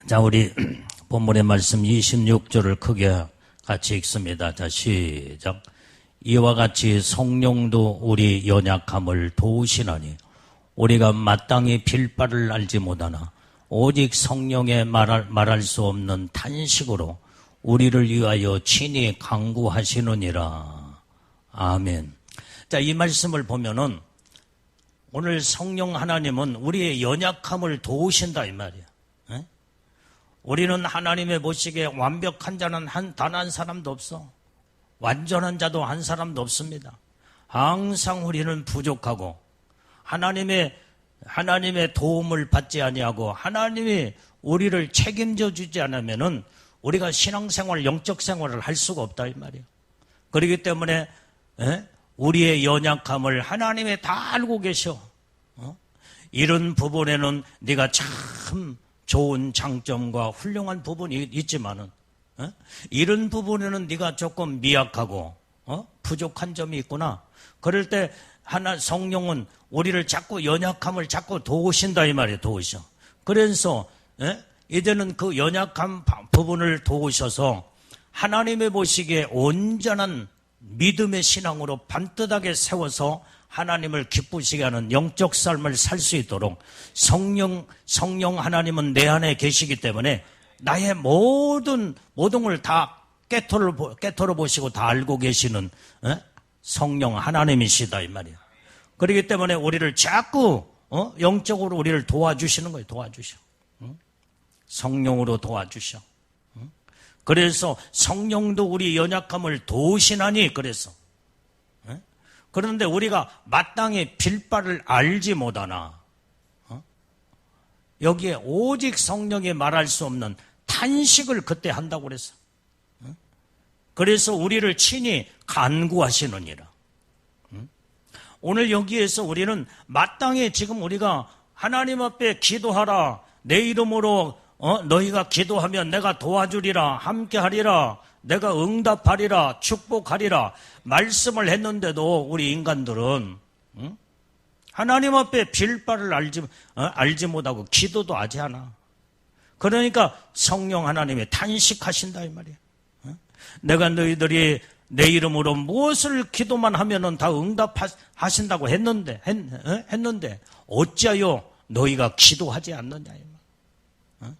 자, 우리 본문의 말씀 26절을 크게 같이 읽습니다. 자, 시작. 이와 같이 성령도 우리 연약함을 도우시나니 우리가 마땅히 빌 바를 알지 못하나 오직 성령의 말할 수 없는 탄식으로 우리를 위하여 친히 간구하시느니라. 아멘. 자, 이 말씀을 보면은 오늘 성령 하나님은 우리의 연약함을 도우신다 이 말이야. 에? 우리는 하나님의 보시기에 완벽한 자는 단 한 사람도 없어. 완전한 자도 한 사람도 없습니다. 항상 우리는 부족하고 하나님의 도움을 받지 아니하고 하나님이 우리를 책임져 주지 않으면은 우리가 신앙생활, 영적 생활을 할 수가 없다 이 말이에요. 그렇기 때문에 우리의 연약함을 하나님이 다 알고 계셔. 이런 부분에는 네가 참 좋은 장점과 훌륭한 부분이 있지만은 이런 부분에는 네가 조금 미약하고 부족한 점이 있구나. 그럴 때 성령은 우리를 자꾸 연약함을 자꾸 도우신다 이 말이에요. 도우셔. 그래서 이제는 그 연약한 부분을 도우셔서 하나님의 보시기에 온전한 믿음의 신앙으로 반듯하게 세워서 하나님을 기쁘시게 하는 영적 삶을 살 수 있도록 성령 하나님은 내 안에 계시기 때문에 나의 모든 걸 다 깨트려 보시고 다 알고 계시는 성령 하나님이시다 이 말이에요. 그렇기 때문에 우리를 자꾸 영적으로 우리를 도와주시는 거예요. 도와주셔. 성령으로 도와주셔. 그래서 성령도 우리 연약함을 도우시나니 그래서 그런데 우리가 마땅히 빌 바를 알지 못하나 여기에 오직 성령이 말할 수 없는 탄식을 그때 한다고 그랬어. 그래서 우리를 친히 간구하시느니라. 오늘 여기에서 우리는 마땅히 지금 우리가 하나님 앞에 기도하라. 내 이름으로 너희가 기도하면 내가 도와주리라. 함께하리라. 내가 응답하리라. 축복하리라. 말씀을 했는데도 우리 인간들은 하나님 앞에 빌 바를 알지 못하고 기도도 하지 않아. 그러니까 성령 하나님이 탄식하신다 이 말이에요. 내가 너희들이 내 이름으로 무엇을 기도만 하면은 다 응답하신다고 했는데 어찌하여 너희가 기도하지 않느냐 이 말.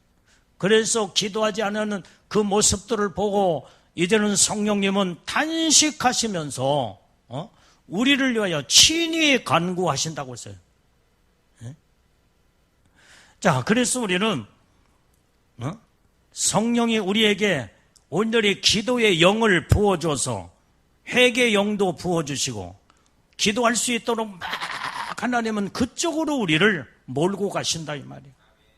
그래서 기도하지 않는 그 모습들을 보고 이제는 성령님은 탄식하시면서 우리를 위하여 친히 간구하신다고 했어요. 자, 그래서 우리는 성령이 우리에게 온전히 기도의 영을 부어줘서 회개의 영도 부어주시고 기도할 수 있도록 막 하나님은 그쪽으로 우리를 몰고 가신다 이 말이에요.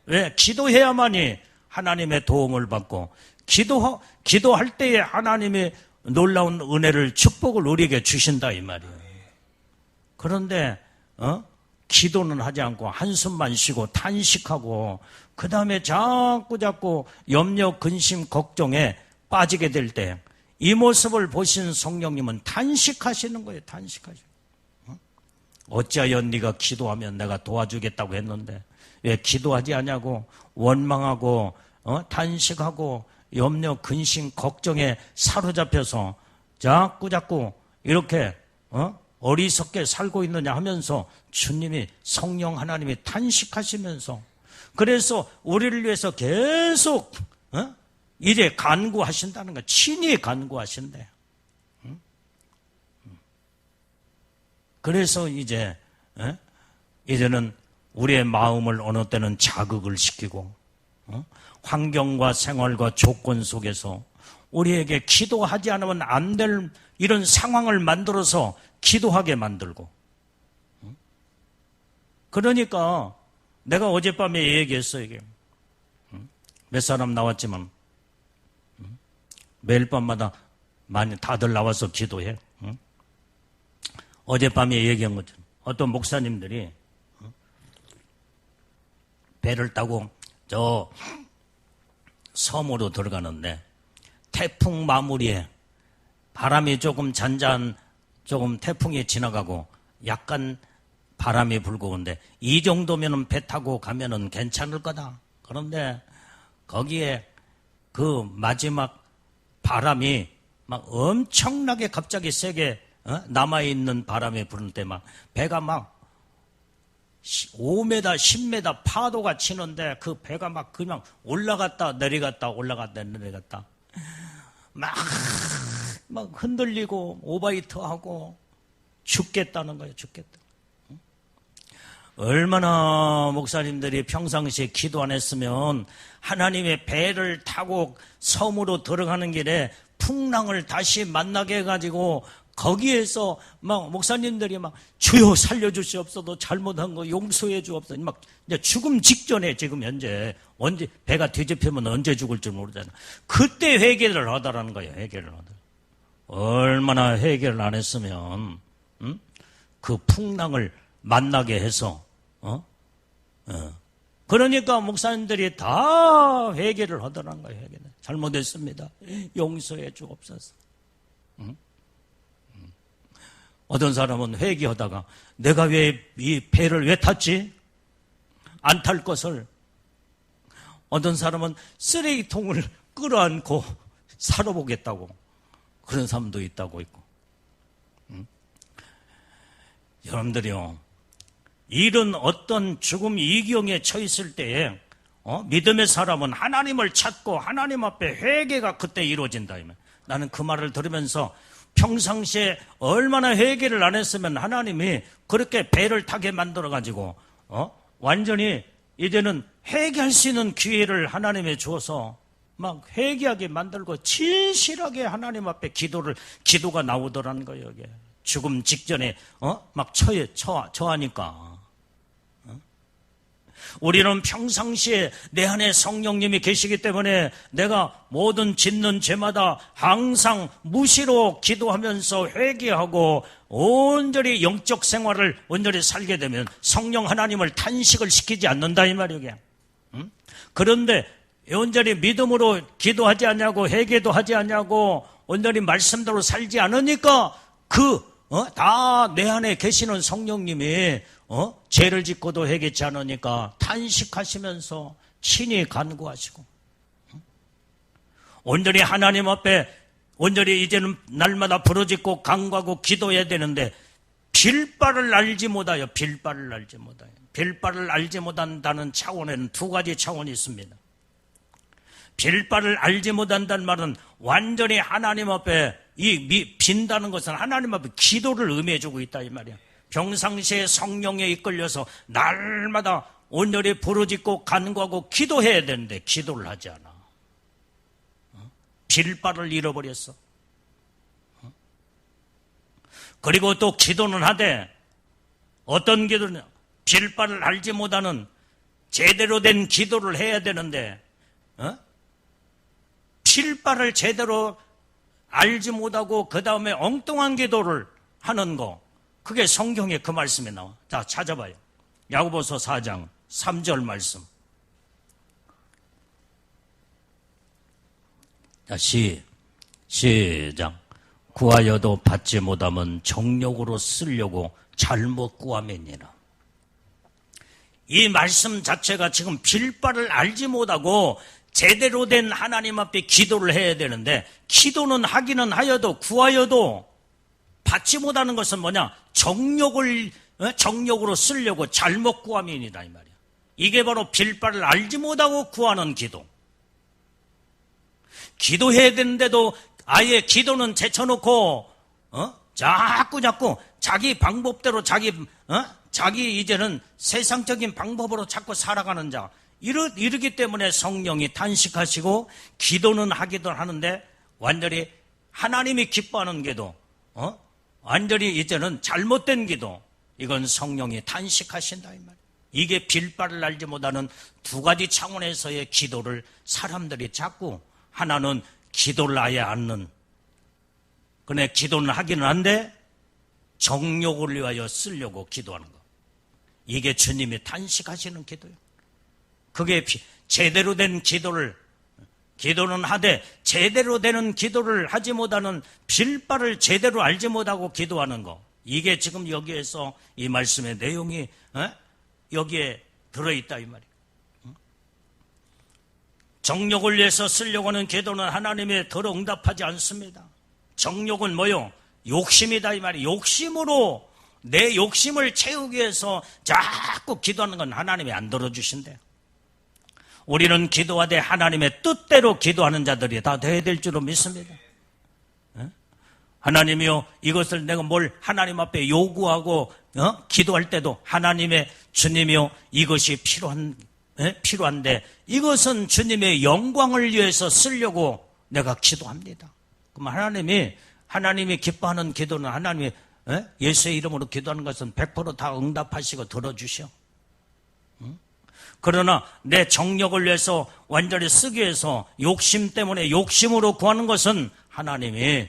왜? 기도해야만이 하나님의 도움을 받고 기도할 때에 하나님의 놀라운 은혜를 축복을 우리에게 주신다 이 말이에요. 그런데 기도는 하지 않고 한숨만 쉬고 탄식하고 그 다음에 자꾸 염려, 근심, 걱정에 빠지게 될 때 이 모습을 보신 성령님은 탄식하시는 거예요. 탄식하시는 거예요. 어찌하여 네가 기도하면 내가 도와주겠다고 했는데 왜 기도하지 않냐고 원망하고 탄식하고 염려, 근심, 걱정에 사로잡혀서 자꾸 이렇게 어리석게 살고 있느냐 하면서 주님이 성령 하나님이 탄식하시면서 그래서 우리를 위해서 계속 이제 간구하신다는 거야. 친히 간구하신대. 그래서 이제는 우리의 마음을 어느 때는 자극을 시키고 환경과 생활과 조건 속에서 우리에게 기도하지 않으면 안 될 이런 상황을 만들어서 기도하게 만들고 그러니까 내가 어젯밤에 얘기했어 이게 몇 사람 나왔지만 매일 밤마다 많이 다들 나와서 기도해. 어젯밤에 얘기한 것처럼 어떤 목사님들이 배를 타고 저 섬으로 들어가는데 태풍 마무리에 바람이 조금 조금 태풍이 지나가고 약간 바람이 불고 온데 이 정도면은 배 타고 가면은 괜찮을 거다. 그런데 거기에 그 마지막 바람이 막 엄청나게 갑자기 세게 남아있는 바람이 부는 때 막 배가 막 5m, 10m 파도가 치는데 그 배가 막 그냥 올라갔다 내려갔다 올라갔다 내려갔다 막 흔들리고 오바이트하고 죽겠다는 거예요. 죽겠다. 얼마나 목사님들이 평상시에 기도 안 했으면 하나님의 배를 타고 섬으로 들어가는 길에 풍랑을 다시 만나게 해가지고 거기에서 막 목사님들이 막 주여 살려주시옵소서 잘못한 거 용서해 주옵소서 막 이제 죽음 직전에 지금 현재 언제 배가 뒤집히면 언제 죽을 줄 모르잖아. 그때 회개를 하다라는 거예요. 회개를 하다. 얼마나 회개를 안 했으면 그 풍랑을 만나게 해서 그러니까 목사님들이 다 회개를 하더라는 거예요. 회개는. 잘못했습니다. 용서해 주옵소서. 어떤 사람은 회개하다가 내가 왜 이 배를 왜 탔지? 안 탈 것을. 어떤 사람은 쓰레기통을 끌어안고 살아보겠다고 그런 사람도 있다고 있고. 여러분들이요, 이런 어떤 죽음 이경에 처했을 때에 믿음의 사람은 하나님을 찾고 하나님 앞에 회개가 그때 이루어진다. 나는 그 말을 들으면서 평상시에 얼마나 회개를 안 했으면 하나님이 그렇게 배를 타게 만들어가지고 완전히 이제는 회개할 수 있는 기회를 하나님이 주어서 막 회개하게 만들고 진실하게 하나님 앞에 기도가 나오더라는 거예요. 이게. 죽음 직전에 막 처하니까. 우리는 평상시에 내 안에 성령님이 계시기 때문에 내가 모든 짓는 죄마다 항상 무시로 기도하면서 회개하고 온전히 영적 생활을 온전히 살게 되면 성령 하나님을 탄식을 시키지 않는다 이 말이에요. 그런데 온전히 믿음으로 기도하지 않냐고 회개도 하지 않냐고 온전히 말씀대로 살지 않으니까 다 내 안에 계시는 성령님이 죄를 짓고도 회개치 않으니까 탄식하시면서 친히 간구하시고 온전히 하나님 앞에 온전히 이제는 날마다 부르짖고 간구하고 기도해야 되는데 빌바를 알지 못하여 빌바를 알지 못한다는 차원에는 두 가지 차원이 있습니다. 빌바를 알지 못한다는 말은 완전히 하나님 앞에 빈다는 것은 하나님 앞에 기도를 의미해주고 있다 이 말이야. 평상시에 성령에 이끌려서 날마다 온전히 부르짖고 간구하고 기도해야 되는데 기도를 하지 않아. 빌바를 잃어버렸어. 그리고 또 기도는 하되 어떤 기도는 빌바를 알지 못하는 제대로 된 기도를 해야 되는데 빌바를 제대로 알지 못하고 그 다음에 엉뚱한 기도를 하는 거 그게 성경에 그 말씀에 나와. 자, 찾아봐요. 야고보서 4장 3절 말씀. 자, 시작. 구하여도 받지 못하면 정욕으로 쓰려고 잘못 구함이니라. 이 말씀 자체가 지금 빌바를 알지 못하고 제대로 된 하나님 앞에 기도를 해야 되는데 기도는 하기는 하여도 구하여도 받지 못하는 것은 뭐냐? 정욕으로 쓰려고 잘못 구함이니다 이 말이야. 이게 바로 빌바를 알지 못하고 구하는 기도. 기도해야 되는데도 아예 기도는 제쳐놓고 자꾸 자기 방법대로 자기 이제는 세상적인 방법으로 자꾸 살아가는 자. 이러기 때문에 성령이 탄식하시고 기도는 하기도 하는데 완전히 하나님이 기뻐하는 기도, 완전히 이제는 잘못된 기도, 이건 성령이 탄식하신다 이 말. 이게 빌바를 알지 못하는 두 가지 차원에서의 기도를 사람들이 자꾸 하나는 기도를 아예 않는. 그런데 기도는 하기는 한데 정욕을 위하여 쓰려고 기도하는 거. 이게 주님이 탄식하시는 기도예요. 그게 제대로 된 기도는 하되 제대로 되는 기도를 하지 못하는 빌바를 제대로 알지 못하고 기도하는 거. 이게 지금 여기에서 이 말씀의 내용이 여기에 들어있다 이 말이에요. 정욕을 위해서 쓰려고 하는 기도는 하나님의 더러 응답하지 않습니다. 정욕은 뭐요? 욕심이다 이 말이에요. 욕심으로 내 욕심을 채우기 위해서 자꾸 기도하는 건 하나님이 안 들어주신대요. 우리는 기도하되 하나님의 뜻대로 기도하는 자들이 다 돼야 될 줄로 믿습니다. 하나님이요, 이것을 내가 뭘 하나님 앞에 요구하고 기도할 때도 하나님의 주님이요, 이것이 필요한데 이것은 주님의 영광을 위해서 쓰려고 내가 기도합니다. 그럼 하나님이 기뻐하는 기도는 하나님이 예수의 이름으로 기도하는 것은 100% 다 응답하시고 들어주셔. 그러나 내 정력을 위해서 완전히 쓰기 위해서 욕심 때문에 욕심으로 구하는 것은 하나님이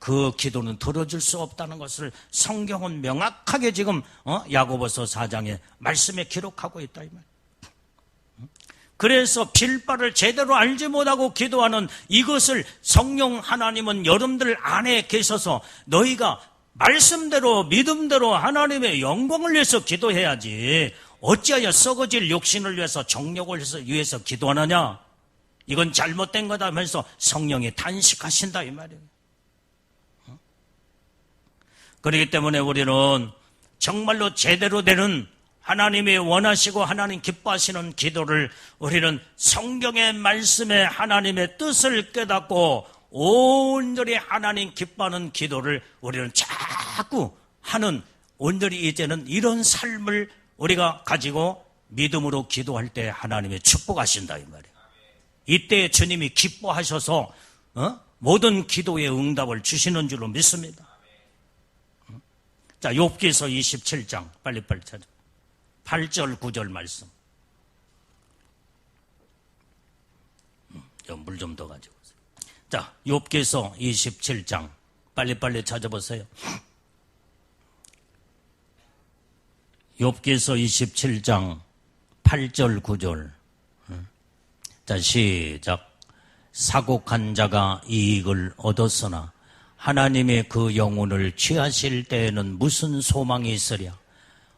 그 기도는 들어줄 수 없다는 것을 성경은 명확하게 지금 야고보서 4장에 말씀에 기록하고 있다 이 말. 그래서 빌바를 제대로 알지 못하고 기도하는 이것을 성령 하나님은 여러분들 안에 계셔서 너희가 말씀대로 믿음대로 하나님의 영광을 위해서 기도해야지 어찌하여 썩어질 욕심을 위해서 정욕을 위해서 기도하느냐. 이건 잘못된 거다 하면서 성령이 탄식하신다 이 말이에요. 그렇기 때문에 우리는 정말로 제대로 되는 하나님이 원하시고 하나님 기뻐하시는 기도를 우리는 성경의 말씀에 하나님의 뜻을 깨닫고 온전히 하나님 기뻐하는 기도를 우리는 자꾸 하는 온전히 이제는 이런 삶을 우리가 가지고 믿음으로 기도할 때 하나님의 축복하신다 이 말이에요. 이때 주님이 기뻐하셔서 모든 기도의 응답을 주시는 줄로 믿습니다. 자, 욥기서 27장 빨리빨리 찾아. 8절 9절 말씀. 물 좀 더 가지고 오세요. 자, 욥기서 27장 빨리빨리 찾아보세요. 욥기서 27장 8절 9절. 자, 시작. 사곡한 자가 이익을 얻었으나 하나님의 그 영혼을 취하실 때에는 무슨 소망이 있으랴.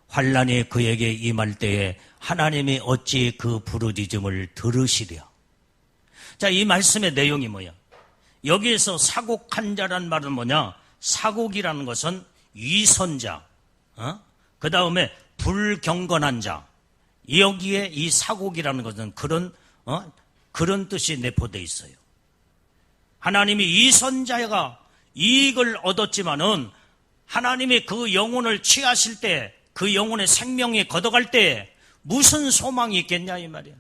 환난이 그에게 임할 때에 하나님이 어찌 그 부르짖음을 들으시랴. 자, 이 말씀의 내용이 뭐야? 여기에서 사곡한 자란 말은 뭐냐? 사곡이라는 것은 위선자, 그 다음에 불경건한 자. 여기에 이 사곡이라는 것은 그런 뜻이 내포되어 있어요. 하나님이 위선자가 이익을 얻었지만은 하나님이 그 영혼을 취하실 때, 그 영혼의 생명이 걷어갈 때 무슨 소망이 있겠냐 이 말이야.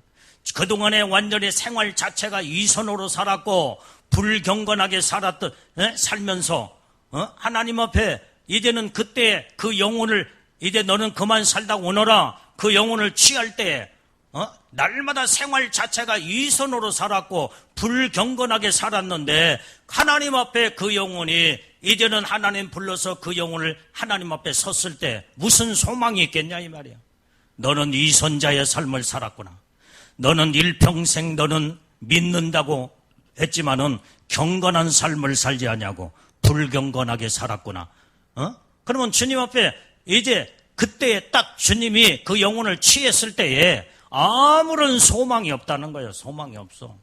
그동안에 완전히 생활 자체가 위선으로 살았고 불경건하게 살면서 하나님 앞에 이제는 그때 그 영혼을 이제 너는 그만 살다 오너라. 그 영혼을 취할 때 날마다 생활 자체가 위선으로 살았고 불경건하게 살았는데 하나님 앞에 그 영혼이 이제는 하나님 불러서 그 영혼을 하나님 앞에 섰을 때 무슨 소망이 있겠냐 이 말이야. 너는 위선자의 삶을 살았구나. 너는 일평생 너는 믿는다고 했지만은 경건한 삶을 살지 않냐고 불경건하게 살았구나. 그러면 주님 앞에 이제 그때 딱 주님이 그 영혼을 취했을 때에 아무런 소망이 없다는 거예요. 소망이 없어.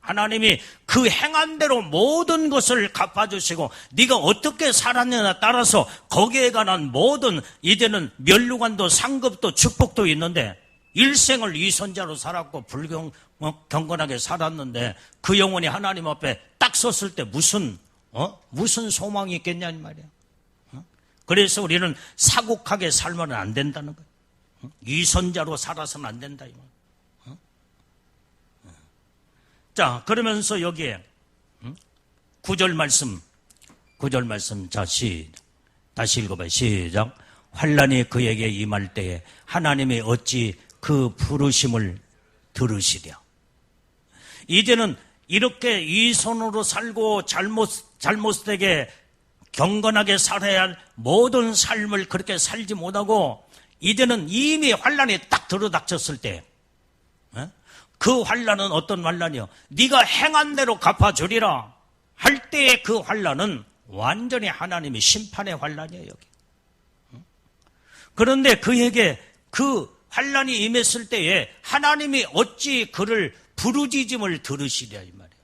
하나님이 그 행한 대로 모든 것을 갚아주시고 네가 어떻게 살았느냐에 따라서 거기에 관한 모든 이제는 면류관도 상급도 축복도 있는데 일생을 위선자로 살았고 불경건하게 살았는데 그 영혼이 하나님 앞에 딱 섰을 때 무슨 소망이 있겠냐 이 말이야. 그래서 우리는 사곡하게 살면 안 된다는 거예요. 위선자로 살아서는 안 된다 이 말. 자, 그러면서 여기에 9절 말씀 자, 다시 읽어봐요. 시작. 환난이 그에게 임할 때에 하나님이 어찌 그 부르심을 들으시랴. 이제는 이렇게 위선으로 살고 잘못되게 경건하게 살아야 할 모든 삶을 그렇게 살지 못하고 이제는 이미 환난이 딱 들어닥쳤을 때 그 환난은 어떤 환난이요? 네가 행한 대로 갚아주리라 할 때의 그 환난은 완전히 하나님의 심판의 환난이에요. 여기. 그런데 그에게 그 환난이 임했을 때에 하나님이 어찌 그를 부르짖음을 들으시랴 이 말이에요.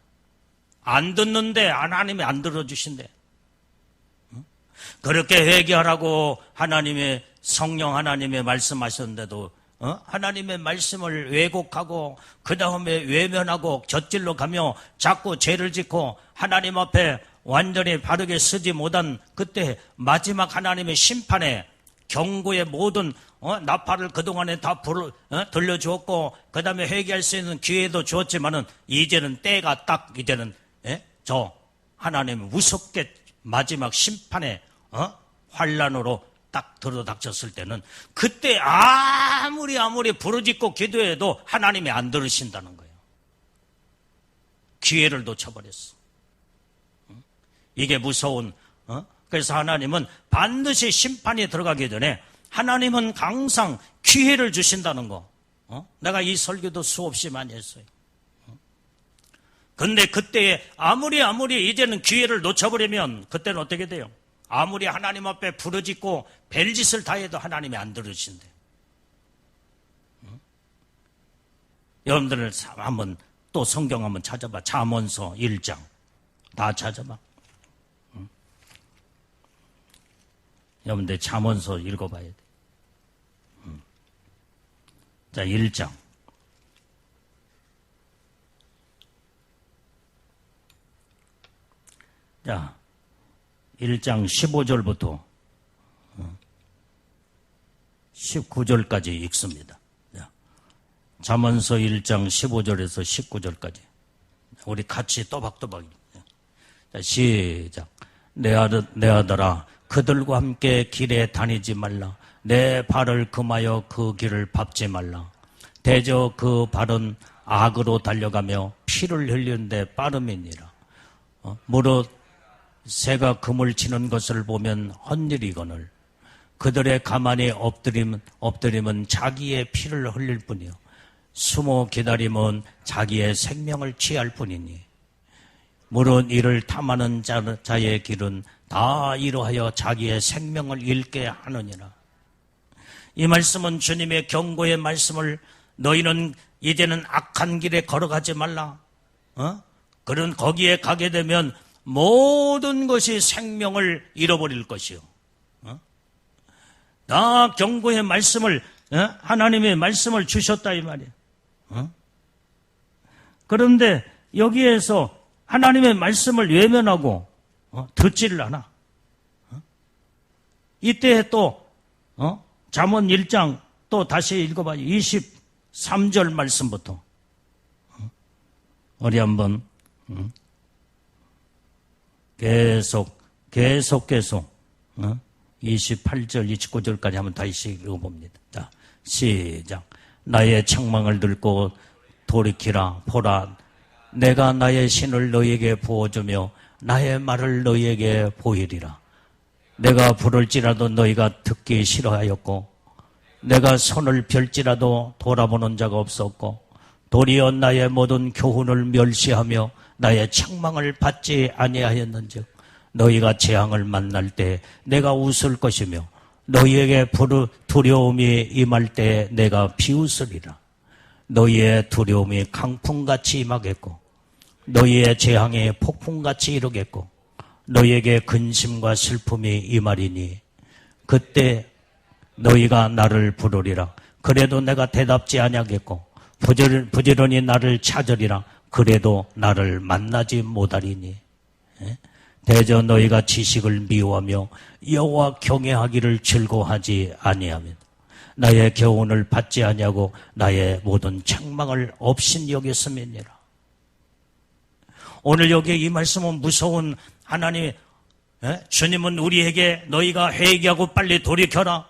안 듣는데 하나님이 안 들어주신대. 그렇게 회개하라고 하나님의 성령 하나님의 말씀하셨는데도 하나님의 말씀을 왜곡하고 그 다음에 외면하고 곁길로 가며 자꾸 죄를 짓고 하나님 앞에 완전히 바르게 서지 못한 그때 마지막 하나님의 심판에 경고의 모든 나팔을 그동안에 다 들려주었고 그 다음에 회개할 수 있는 기회도 주었지만은 이제는 때가 딱 이제는 저 하나님의 무섭게 마지막 심판에 환란으로 딱 들어닥쳤을 때는 그때 아무리 부르짖고 기도해도 하나님이 안 들으신다는 거예요. 기회를 놓쳐버렸어. 이게 무서운 그래서 하나님은 반드시 심판이 들어가기 전에 하나님은 항상 기회를 주신다는 거. 내가 이 설교도 수없이 많이 했어요. 근데 그때에 아무리 이제는 기회를 놓쳐버리면 그때는 어떻게 돼요? 아무리 하나님 앞에 부르짖고 벨짓을 다해도 하나님이 안 들으신대. 여러분들 한번 또 성경 한번 찾아봐. 잠언서 1장 다 찾아봐. 여러분들 잠언서 읽어봐야 돼. 자, 1장. 자, 1장 15절부터 19절까지 읽습니다. 자, 잠언서 1장 15절에서 19절까지. 우리 같이 또박또박. 자, 시작. 내 아들아, 그들과 함께 길에 다니지 말라. 내 발을 금하여 그 길을 밟지 말라. 대저 그 발은 악으로 달려가며 피를 흘리는데 빠름이니라. 무릇 새가 금을 치는 것을 보면 헛일이거늘 그들의 가만히 엎드림은 자기의 피를 흘릴 뿐이요 숨어 기다림은 자기의 생명을 취할 뿐이니 무릇 이를 탐하는 자의 길은 다 이러하여 자기의 생명을 잃게 하느니라. 이 말씀은 주님의 경고의 말씀을 너희는 이제는 악한 길에 걸어가지 말라. 그런 거기에 가게 되면 모든 것이 생명을 잃어버릴 것이요. 다 경고의 말씀을 하나님의 말씀을 주셨다 이 말이에요. 그런데 여기에서 하나님의 말씀을 외면하고 듣지를 않아. 이때 또 잠언 1장 또 다시 읽어봐요. 23절 말씀부터 우리 한번 계속 28절 29절까지 한번 다시 읽어봅니다. 자, 시작. 나의 책망을 듣고 돌이키라. 보라, 내가 나의 신을 너희에게 부어주며 나의 말을 너희에게 보이리라. 내가 부를지라도 너희가 듣기 싫어하였고 내가 손을 펼지라도 돌아보는 자가 없었고 도리어 나의 모든 교훈을 멸시하며 나의 책망을 받지 아니하였는즉 너희가 재앙을 만날 때 내가 웃을 것이며 너희에게 두려움이 임할 때 내가 비웃으리라. 너희의 두려움이 강풍같이 임하겠고 너희의 재앙이 폭풍같이 이루겠고 너희에게 근심과 슬픔이 임하리니 그때 너희가 나를 부르리라. 그래도 내가 대답지 아니하겠고 부지런히 나를 찾으리라. 그래도 나를 만나지 못하리니 대저 너희가 지식을 미워하며 여호와 경외하기를 즐거워하지 아니하며 나의 교훈을 받지 아니하고 나의 모든 책망을 없인 여겼음이니라. 오늘 여기 이 말씀은 무서운 하나님, 주님은 우리에게 너희가 회개하고 빨리 돌이켜라.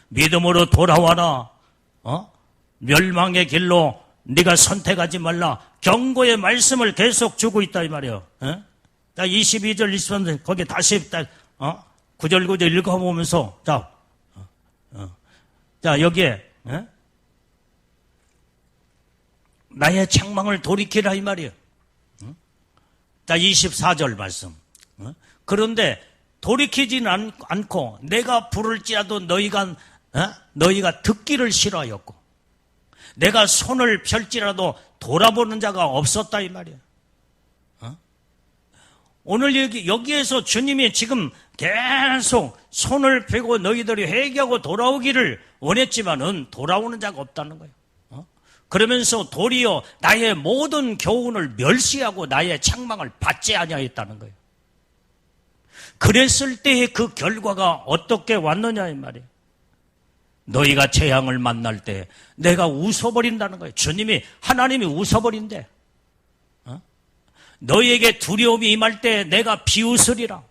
믿음으로 돌아와라. 멸망의 길로 네가 선택하지 말라. 경고의 말씀을 계속 주고 있다 이 말이에요. 자, 22절 23절 거기 다시 9절 9절 읽어보면서 자 여기에 나의 책망을 돌이키라 이 말이에요. 자, 24절 말씀. 그런데 돌이키지는 않고 내가 부를지라도 너희가 듣기를 싫어하였고 내가 손을 펼지라도 돌아보는 자가 없었다 이 말이야. 오늘 여기에서 주님이 지금 계속 손을 펴고 너희들이 회개하고 돌아오기를 원했지만은 돌아오는 자가 없다는 거예요. 그러면서 도리어 나의 모든 교훈을 멸시하고 나의 책망을 받지 아니하였다는 거예요. 그랬을 때의 그 결과가 어떻게 왔느냐 이 말이에요. 너희가 재앙을 만날 때 내가 웃어버린다는 거예요. 하나님이 웃어버린대. 너희에게 두려움이 임할 때 내가 비웃으리라.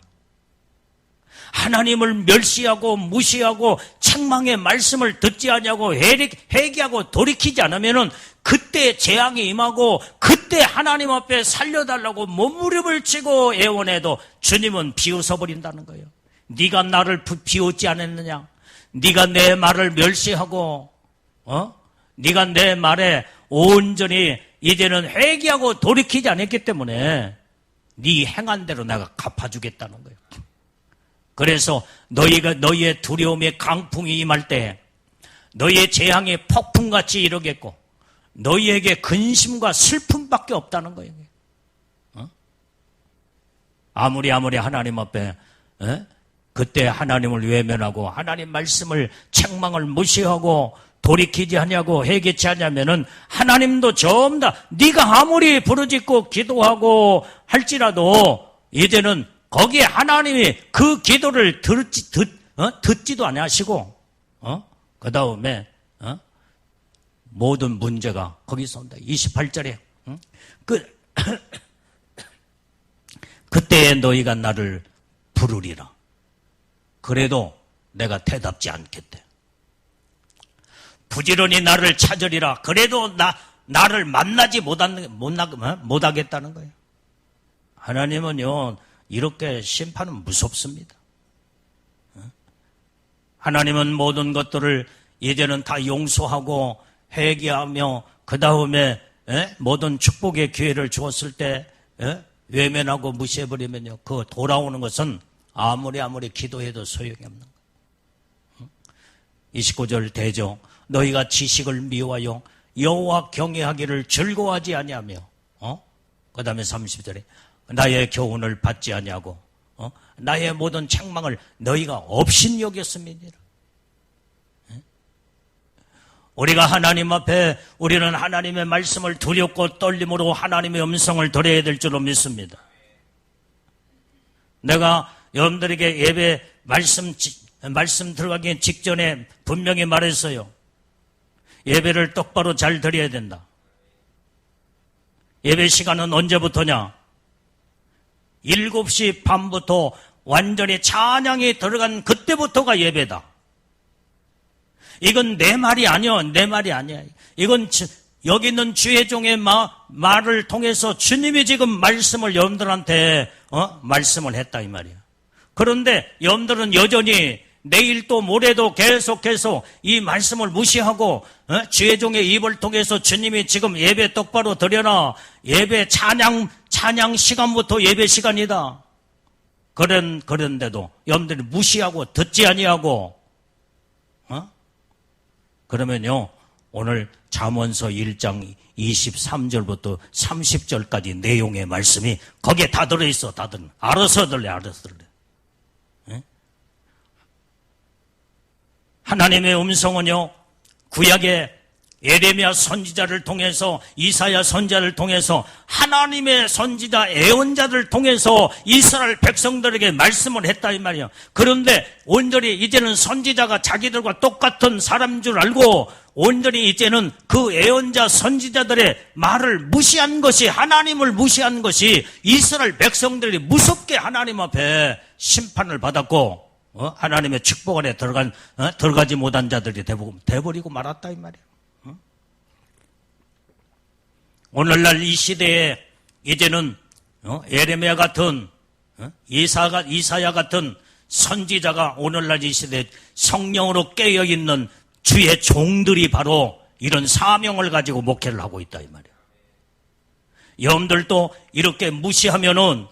하나님을 멸시하고 무시하고 책망의 말씀을 듣지 아니하고 회개하고 돌이키지 않으면은 그때 재앙이 임하고 그때 하나님 앞에 살려달라고 몸부림을 치고 애원해도 주님은 비웃어버린다는 거예요. 네가 나를 비웃지 않았느냐? 네가 내 말을 멸시하고 네가 내 말에 온전히 이제는 회개하고 돌이키지 않았기 때문에 네 행한 대로 내가 갚아주겠다는 거예요. 그래서 너희의 두려움의 강풍이 임할 때 너희의 재앙이 폭풍같이 이르겠고 너희에게 근심과 슬픔밖에 없다는 거예요. 아무리 하나님 앞에 그때 하나님을 외면하고 하나님 말씀을 책망을 무시하고 돌이키지 하냐고 회개치 하냐면은 하나님도 전부 다 네가 아무리 부르짖고 기도하고 할지라도 이제는 거기에 하나님이 그 기도를 듣지도 아니하시고 그 다음에 모든 문제가 거기서 온다. 28절에 그때에 너희가 나를 부르리라. 그래도 내가 대답지 않겠대. 부지런히 나를 찾으리라. 그래도 나를 만나지 못하겠다는 거예요. 하나님은요, 이렇게 심판은 무섭습니다. 하나님은 모든 것들을 이제는 다 용서하고 회개하며 그 다음에 모든 축복의 기회를 주었을 때 외면하고 무시해버리면요, 그 돌아오는 것은 아무리 기도해도 소용이 없는 거예요. 29절 대조 너희가 지식을 미워하여 여호와 경외하기를 즐거워하지 아니하며 그 다음에 30절에 나의 교훈을 받지 아니하고 나의 모든 책망을 너희가 업신 여겼음이니라. 우리가 하나님 앞에 우리는 하나님의 말씀을 두렵고 떨림으로 하나님의 음성을 들어야 될 줄로 믿습니다. 내가 여러분들에게 예배 말씀 들어가기 직전에 분명히 말했어요. 예배를 똑바로 잘 드려야 된다. 예배 시간은 언제부터냐? 7시 반부터 완전히 찬양이 들어간 그때부터가 예배다. 이건 내 말이 아니야. 내 말이 아니야. 이건 여기 있는 주의 종의 말을 통해서 주님이 지금 말씀을 여러분들한테 말씀을 했다 이 말이야. 그런데 여러분들은 여전히 내일 또 모레도 계속해서 이 말씀을 무시하고 주의 종의 입을 통해서 주님이 지금 예배 똑바로 드려라. 예배 찬양 시간부터 예배 시간이다. 그런데도 여러분들이 무시하고 듣지 아니하고 그러면요 오늘 잠언서 1장 23절부터 30절까지 내용의 말씀이 거기에 다 들어있어. 다들 알아서 들래. 하나님의 음성은요 구약의 예레미야 선지자를 통해서 이사야 선지자를 통해서 하나님의 선지자 예언자를 통해서 이스라엘 백성들에게 말씀을 했다 이 말이에요. 그런데 온전히 이제는 선지자가 자기들과 똑같은 사람인 줄 알고 온전히 이제는 그 예언자 선지자들의 말을 무시한 것이 하나님을 무시한 것이 이스라엘 백성들이 무섭게 하나님 앞에 심판을 받았고 하나님의 축복 안에 들어가지 못한 자들이 돼버리고 말았다 이 말이에요. 오늘날 이 시대에 이제는 예레미야 같은 이사야 같은 선지자가 오늘날 이 시대에 성령으로 깨어있는 주의 종들이 바로 이런 사명을 가지고 목회를 하고 있다 이 말이에요. 여러분들도 이렇게 무시하면은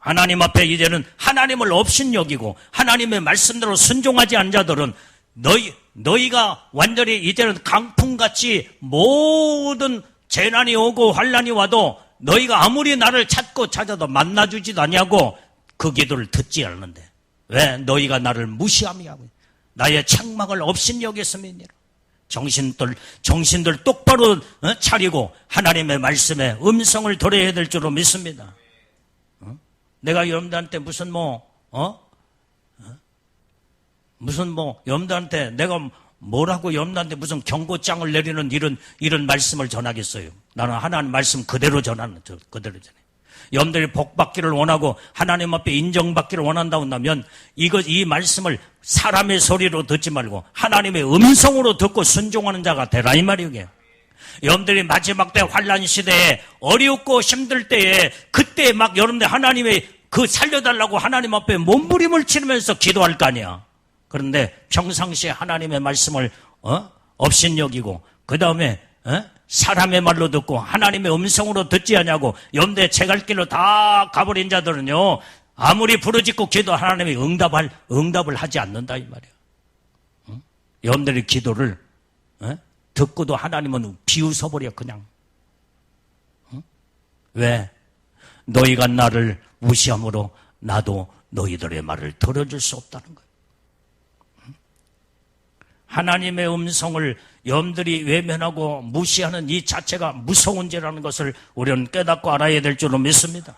하나님 앞에 이제는 하나님을 업신여기고 하나님의 말씀대로 순종하지 않은 자들은 너희가 완전히 이제는 강풍같이 모든 재난이 오고 환난이 와도 너희가 아무리 나를 찾고 찾아도 만나주지도 아니하고 그 기도를 듣지 않는데 왜? 너희가 나를 무시하며 나의 책망을 업신여겼음이니라. 정신들 똑바로 차리고 하나님의 말씀에 음성을 들어야 될 줄로 믿습니다. 내가 여러분들한테 여러분들한테 내가 뭐라고 여러분들한테 무슨 경고장을 내리는 이런 말씀을 전하겠어요. 나는 하나님 말씀 그대로 전하는, 그대로 전해. 여러분들이 복받기를 원하고 하나님 앞에 인정받기를 원한다고 한다면 이 말씀을 사람의 소리로 듣지 말고 하나님의 음성으로 듣고 순종하는 자가 되라 이 말이에요. 여러분들이 마지막 때 환난 시대에 어렵고 힘들 때에 그때 막 여러분들 하나님의 그 살려달라고 하나님 앞에 몸부림을 치르면서 기도할 거 아니야. 그런데 평상시에 하나님의 말씀을 업신여기고 그 다음에 사람의 말로 듣고 하나님의 음성으로 듣지 않냐고. 여러분들 제갈 길로 다 가버린 자들은요 아무리 부르짖고 기도 하나님이 응답을 하지 않는다 이 말이에요. 여러분들의 기도를 듣고도 하나님은 비웃어버려 그냥. 왜? 너희가 나를 무시함으로 나도 너희들의 말을 들어줄 수 없다는 거예요. 하나님의 음성을 여러분들이 외면하고 무시하는 이 자체가 무서운 죄라는 것을 우리는 깨닫고 알아야 될 줄로 믿습니다.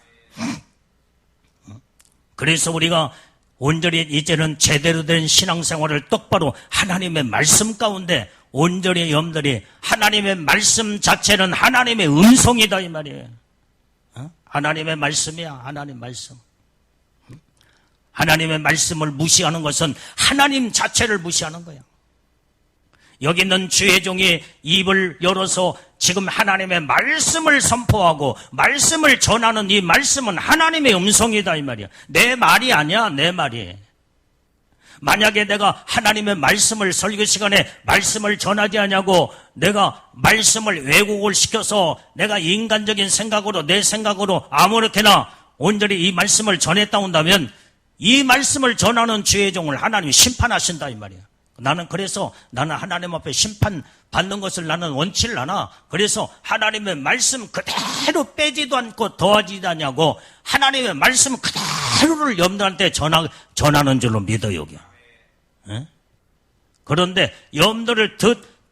그래서 우리가 온전히 이제는 제대로 된 신앙생활을 똑바로 하나님의 말씀 가운데 온전히 여러분들이 하나님의 말씀 자체는 하나님의 음성이다 이 말이에요. 하나님의 말씀이야. 하나님 말씀. 하나님의 말씀을 무시하는 것은 하나님 자체를 무시하는 거야. 여기 있는 주의 종이 입을 열어서 지금 하나님의 말씀을 선포하고 말씀을 전하는 이 말씀은 하나님의 음성이다 이 말이야. 내 말이 아니야. 내 말이. 만약에 내가 하나님의 말씀을 설교 시간에 말씀을 전하지 않냐고 내가 말씀을 왜곡을 시켜서 내가 인간적인 생각으로 내 생각으로 아무렇게나 온전히 이 말씀을 전했다 온다면 이 말씀을 전하는 주의 종을 하나님이 심판하신다 이 말이야. 나는 하나님 앞에 심판받는 것을 나는 원치를 않아. 그래서 하나님의 말씀 그대로 빼지도 않고 더하지도 않냐고 하나님의 말씀 그대로를 여러분들한테 전하는 줄로 믿어요. 여기. 그런데 여러분들을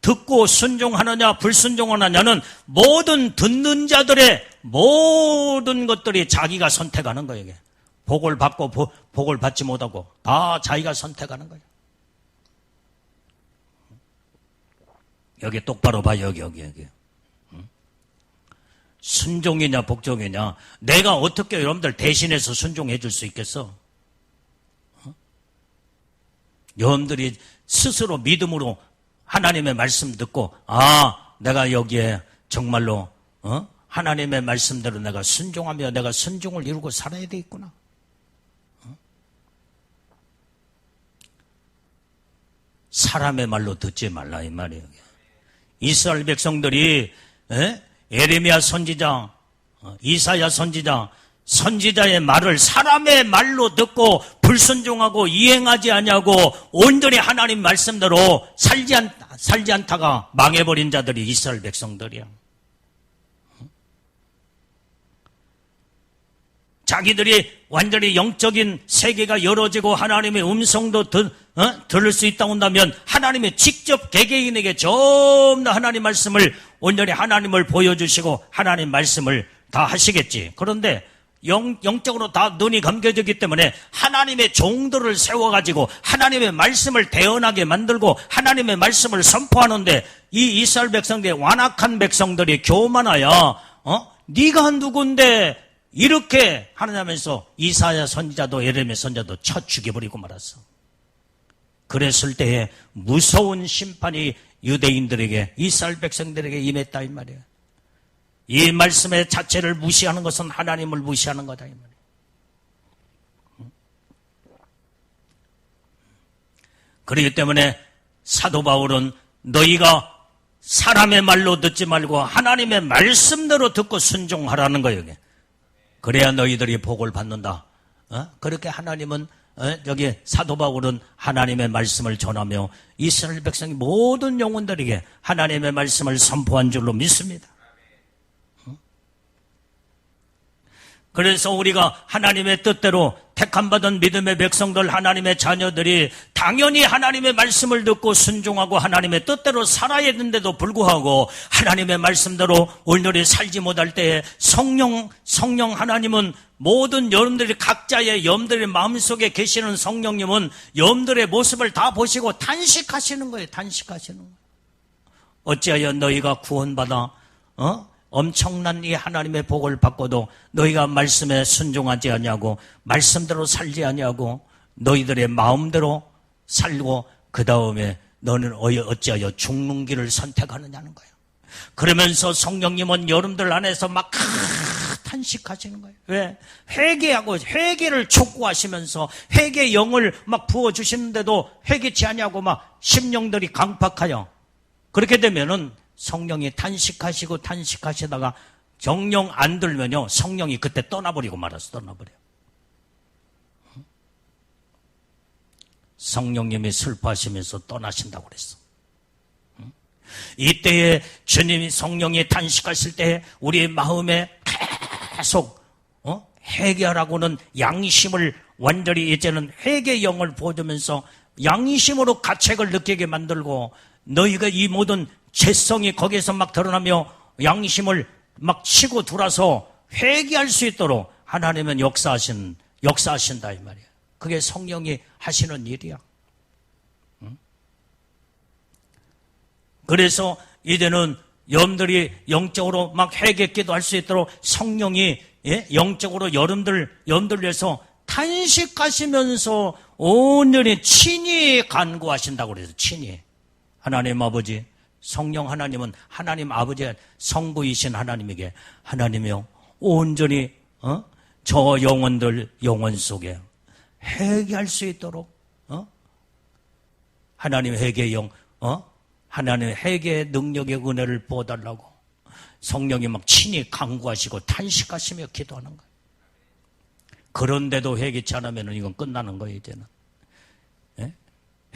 듣고 순종하느냐 불순종하느냐는 모든 듣는 자들의 모든 것들이 자기가 선택하는 거예요. 이게. 복을 받고 복을 받지 못하고 다 자기가 선택하는 거예요. 여기 똑바로 봐. 여기. 순종이냐 복종이냐. 내가 어떻게 여러분들 대신해서 순종해 줄 수 있겠어? 여러분들이 스스로 믿음으로 하나님의 말씀 듣고 내가 여기에 정말로 하나님의 말씀대로 내가 순종하며 내가 순종을 이루고 살아야 되겠구나. 사람의 말로 듣지 말라 이 말이에요. 이스라엘 백성들이 에레미야 선지자, 이사야 선지자의 말을 사람의 말로 듣고 불순종하고 이행하지 않냐고 온전히 하나님 말씀대로 살지 않다가 망해버린 자들이 이스라엘 백성들이야. 자기들이 완전히 영적인 세계가 열어지고 하나님의 음성도 들을 수 있다고 한다면 하나님의 직접 개개인에게 전부 하나님 말씀을 온전히 하나님을 보여주시고 하나님 말씀을 다 하시겠지. 그런데 영적으로 다 눈이 감겨졌기 때문에 하나님의 종들을 세워가지고 하나님의 말씀을 대언하게 만들고 하나님의 말씀을 선포하는데 이 이스라엘 백성들의 완악한 백성들이 교만하여 네가 누군데 이렇게 하느냐면서 이사야 선지자도 예레미야 선지자도 쳐 죽여버리고 말았어. 그랬을 때에 무서운 심판이 유대인들에게 이스라엘 백성들에게 임했다 이 말이에요. 이 말씀의 자체를 무시하는 것은 하나님을 무시하는 거다 이 말이에요. 그렇기 때문에 사도 바울은 너희가 사람의 말로 듣지 말고 하나님의 말씀대로 듣고 순종하라는 거예요. 그래야 너희들이 복을 받는다. 그렇게 하나님은 여기 사도 바울은 하나님의 말씀을 전하며 이스라엘 백성의 모든 영혼들에게 하나님의 말씀을 선포한 줄로 믿습니다. 그래서 우리가 하나님의 뜻대로 택함받은 믿음의 백성들, 하나님의 자녀들이 당연히 하나님의 말씀을 듣고 순종하고 하나님의 뜻대로 살아야 되는데도 불구하고 하나님의 말씀대로 오늘이 살지 못할 때에 성령 하나님은 모든 여러분들이 각자의 여러분들의 마음속에 계시는 성령님은 여러분들의 모습을 다 보시고 탄식하시는 거예요. 탄식하시는 거예요. 어찌하여 너희가 구원받아 엄청난 이 하나님의 복을 받고도 너희가 말씀에 순종하지 아니하고 말씀대로 살지 아니하고 너희들의 마음대로 살고 그 다음에 너는 어찌하여 죽는 길을 선택하느냐는 거예요. 그러면서 성령님은 여러분들 안에서 막 탄식하시는 거예요. 왜? 회개를 촉구하시면서 회개 영을 막 부어주시는데도 회개치 아니하고 막 심령들이 강팍하여 그렇게 되면은 성령이 탄식하시다가 정령 안 들면요 성령이 그때 떠나버리고 말았어. 떠나버려. 성령님이 슬퍼하시면서 떠나신다고 그랬어. 이때에 주님이 성령이 탄식하실 때 우리의 마음에 계속 회개하라고는 양심을 완전히 이제는 회개 영을 보여주면서 양심으로 가책을 느끼게 만들고 너희가 이 모든 죄성이 거기에서 막 드러나며 양심을 막 치고 돌아서 회개할 수 있도록 하나님은 역사하신다 이 말이야. 그게 성령이 하시는 일이야. 그래서 이제는 여러분들이 영적으로 막 회개기도 할 수 있도록 성령이 영적으로 여러분들 위해서 탄식하시면서 온전히 친히 간구하신다고 그래서 친히 하나님 아버지 성령 하나님은 하나님 아버지의 성부이신 하나님에게 하나님이요 온전히 저 영혼 속에 회개할 수 있도록 하나님 회개의 영 하나님 회개의 능력의 은혜를 부어달라고 성령이 막 친히 간구하시고 탄식하시며 기도하는 거예요. 그런데도 회개치 않으면 이건 끝나는 거예요. 이제는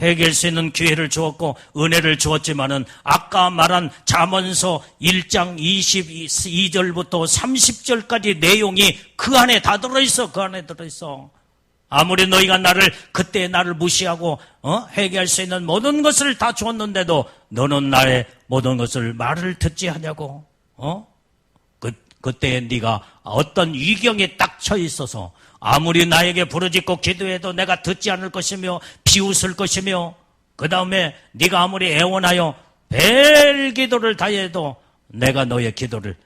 회개할 수 있는 기회를 주었고 은혜를 주었지만은 아까 말한 잠언서 1장 22절부터 30절까지 내용이 그 안에 다 들어있어. 그 안에 들어있어. 아무리 너희가 그때 나를 무시하고 회개할 수 있는 모든 것을 다 주었는데도 너는 나의 모든 것을 말을 듣지 않냐고. 그때 네가 어떤 위경에 딱 처해 있어서 아무리 나에게 부르짖고 기도해도 내가 듣지 않을 것이며 비웃을 것이며 그 다음에 네가 아무리 애원하여 별 기도를 다해도 내가 너의 기도를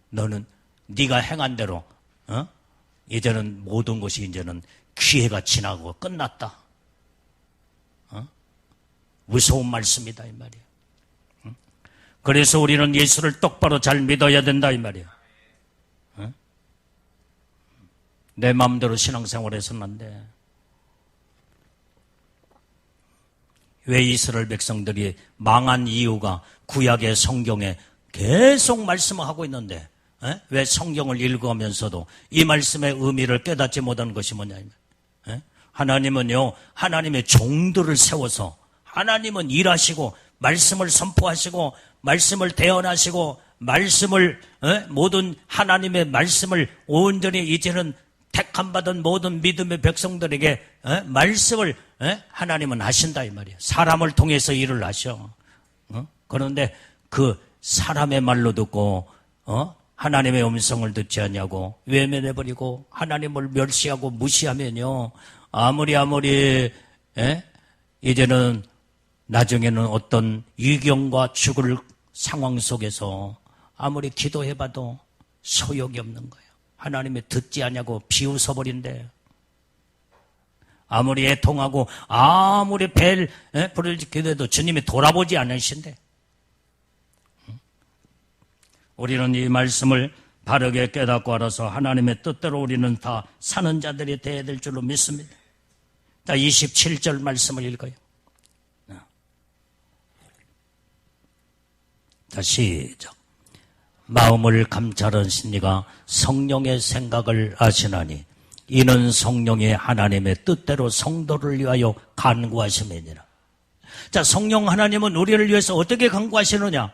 너는 네가 행한 대로 이제는 모든 것이 이제는 기회가 지나고 끝났다. 무서운 말씀이다 이 말이야. 그래서 우리는 예수를 똑바로 잘 믿어야 된다 이 말이야. 내 마음대로 신앙생활해서는 안 돼. 왜 이스라엘 백성들이 망한 이유가 구약의 성경에 계속 말씀을 하고 있는데 왜 성경을 읽으면서도 이 말씀의 의미를 깨닫지 못하는 것이 뭐냐. 하나님은요 하나님의 종들을 세워서 하나님은 일하시고 말씀을 선포하시고 말씀을 대언하시고 말씀을 모든 하나님의 말씀을 온전히 이제는 택함받은 모든 믿음의 백성들에게 말씀을 하나님은 하신다 이 말이에요. 사람을 통해서 일을 하셔. 그런데 그 사람의 말로 듣고 하나님의 음성을 듣지 않냐고 외면해버리고 하나님을 멸시하고 무시하면요 아무리 이제는 나중에는 어떤 위경과 죽을 상황 속에서 아무리 기도해봐도 소용이 없는 거예요. 하나님이 듣지 않냐고 비웃어버린대. 아무리 애통하고 아무리 불을 기도해도 주님이 돌아보지 않으신대. 우리는 이 말씀을 바르게 깨닫고 알아서 하나님의 뜻대로 우리는 다 사는 자들이 되어야 될 줄로 믿습니다. 자, 27절 말씀을 읽어요. 자, 시작. 마음을 감찰하신 이가 성령의 생각을 아시나니 이는 성령이 하나님의 뜻대로 성도를 위하여 간구하심이니라. 자, 성령 하나님은 우리를 위해서 어떻게 간구하시느냐?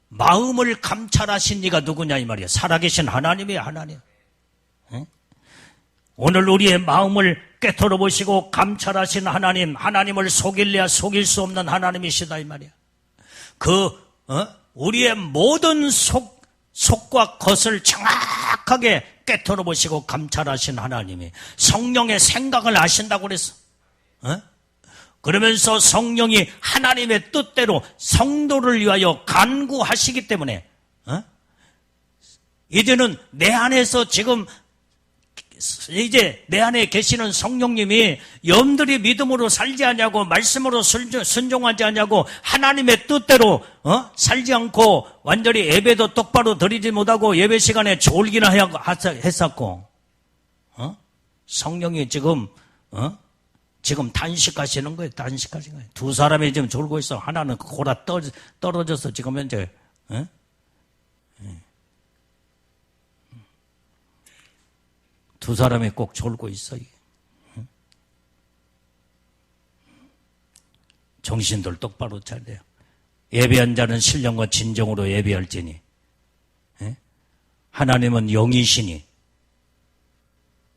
마음을 감찰하신 이가 누구냐 이 말이야. 살아계신 하나님이야, 하나님. 응? 오늘 우리의 마음을 꿰뚫어 보시고 감찰하신 하나님, 하나님을 속일래야 속일 수 없는 하나님이시다 이 말이야. 우리의 모든 속과 겉을 정확하게 꿰뚫어 보시고 감찰하신 하나님이 성령의 생각을 아신다고 그랬어. 그러면서 성령이 하나님의 뜻대로 성도를 위하여 간구하시기 때문에 이제는 내 안에서 지금 이제 내 안에 계시는 성령님이 염들이 믿음으로 살지 않냐고, 말씀으로 순종하지 않냐고, 하나님의 뜻대로 살지 않고 완전히 예배도 똑바로 드리지 못하고 예배 시간에 졸기나 했었고, 성령이 지금 단식하시는 거예요. 단식하시는 거예요. 두 사람이 지금 졸고 있어. 하나는 골아 떨어져서 지금 현재 두 사람이 꼭 졸고 있어요. 정신들 똑바로 차려요. 예배한 자는 신령과 진정으로 예배할지니 하나님은 영이시니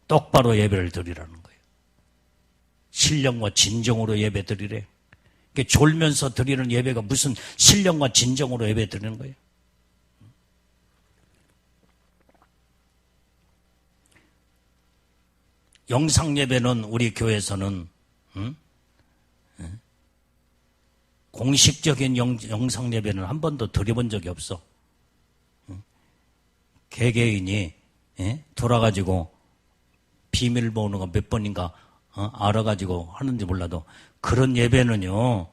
똑바로 예배를 드리라는 거예요. 신령과 진정으로 예배 드리래. 졸면서 드리는 예배가 무슨 신령과 진정으로 예배 드리는 거예요. 영상 예배는 우리 교회에서는 공식적인 영상 예배는 한 번도 드려본 적이 없어. 개개인이 돌아가지고 비밀번호가 몇 번인가 알아가지고 하는지 몰라도 그런 예배는요,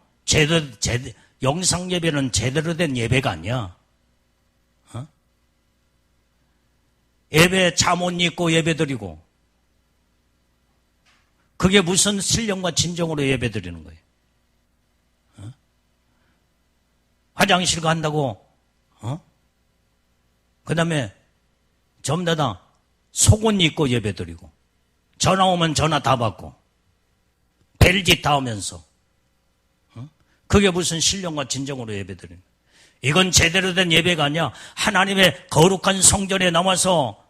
영상 예배는 제대로 된 예배가 아니야. 예배 잠옷 입고 예배 드리고 그게 무슨 신령과 진정으로 예배 드리는 거예요. 화장실 간다고 그 다음에 전부 다 속옷 입고 예배 드리고 전화 오면 전화 다 받고 벨짓 다 하면서 그게 무슨 신령과 진정으로 예배 드리는 거예요. 이건 제대로 된 예배가 아니야. 하나님의 거룩한 성전에 나와서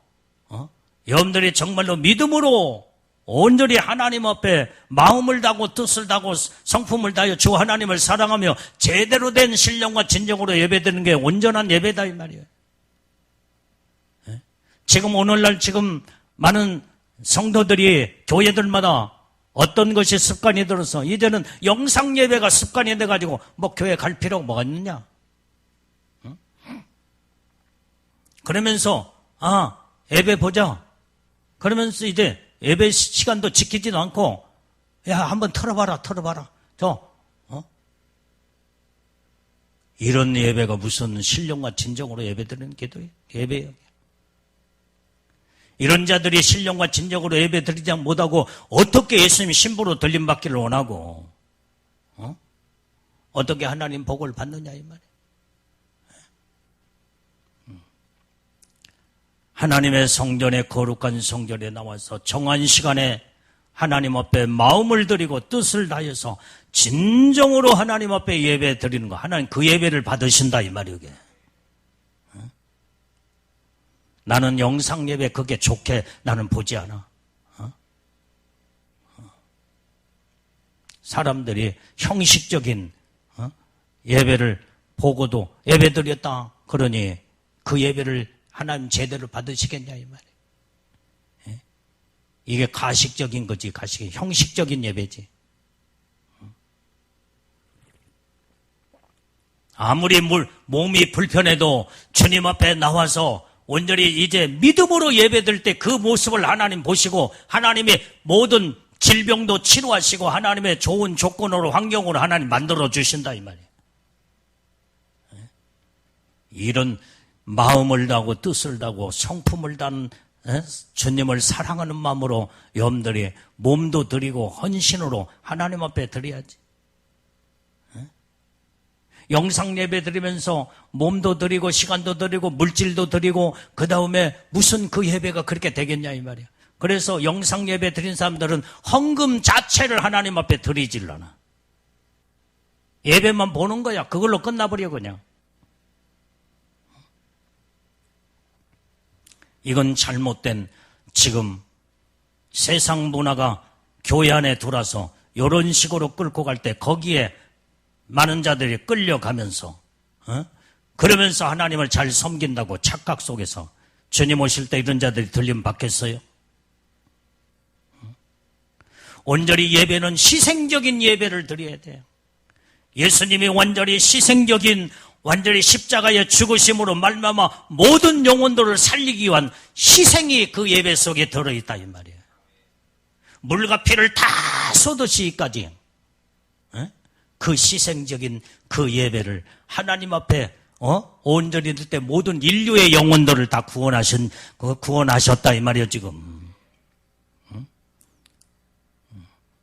여러분들이 정말로 믿음으로 온전히 하나님 앞에 마음을 다하고 뜻을 다하고 성품을 다하여 주 하나님을 사랑하며 제대로 된 신령과 진정으로 예배드리는 게 온전한 예배다 이 말이에요. 지금 오늘날 지금 많은 성도들이 교회들마다 어떤 것이 습관이 들어서 이제는 영상 예배가 습관이 돼가지고 뭐 교회 갈 필요가 뭐가 있느냐. 그러면서 예배 보자. 그러면서 이제 예배 시간도 지키지도 않고 야 한번 틀어봐라. 이런 예배가 무슨 신령과 진정으로 예배드리는 기도예요. 예배예요. 이런 자들이 신령과 진정으로 예배드리지 못하고 어떻게 예수님 신부로 들림받기를 원하고 어떻게 하나님 복을 받느냐 이 말이에요. 하나님의 성전에 거룩한 성전에 나와서 정한 시간에 하나님 앞에 마음을 드리고 뜻을 다해서 진정으로 하나님 앞에 예배 드리는 거. 하나님 그 예배를 받으신다 이 말이에요. 나는 영상 예배 그게 좋게 나는 보지 않아. 사람들이 형식적인 예배를 보고도 예배 드렸다 그러니 그 예배를 하나님 제대로 받으시겠냐 이 말이에요. 이게 가식적인 거지. 형식적인 예배지. 아무리 몸이 불편해도 주님 앞에 나와서 온전히 이제 믿음으로 예배드릴 때 그 모습을 하나님 보시고 하나님의 모든 질병도 치료하시고 하나님의 좋은 조건으로 환경으로 하나님 만들어 주신다 이 말이에요. 이런 마음을 다하고 뜻을 다하고 성품을 다한 주님을 사랑하는 마음으로 여러분들이 몸도 드리고 헌신으로 하나님 앞에 드려야지. 영상 예배 드리면서 몸도 드리고 시간도 드리고 물질도 드리고 그 다음에 무슨 그 예배가 그렇게 되겠냐 이 말이야. 그래서 영상 예배 드린 사람들은 헌금 자체를 하나님 앞에 드리질 않아. 예배만 보는 거야. 그걸로 끝나버려 그냥. 이건 잘못된 지금 세상 문화가 교회 안에 들어와서 이런 식으로 끌고 갈 때 거기에 많은 자들이 끌려가면서 그러면서 하나님을 잘 섬긴다고 착각 속에서 주님 오실 때 이런 자들이 들림 받겠어요? 온전히 예배는 희생적인 예배를 드려야 돼요. 예수님이 완전히 희생적인 완전히 십자가의 죽으심으로 말미암아 모든 영혼들을 살리기 위한 희생이 그 예배 속에 들어있다 이 말이에요. 물과 피를 다 쏟으시기까지 그 희생적인 그 예배를 하나님 앞에 온전히 들 때 모든 인류의 영혼들을 다 구원하셨다 이 말이에요 지금.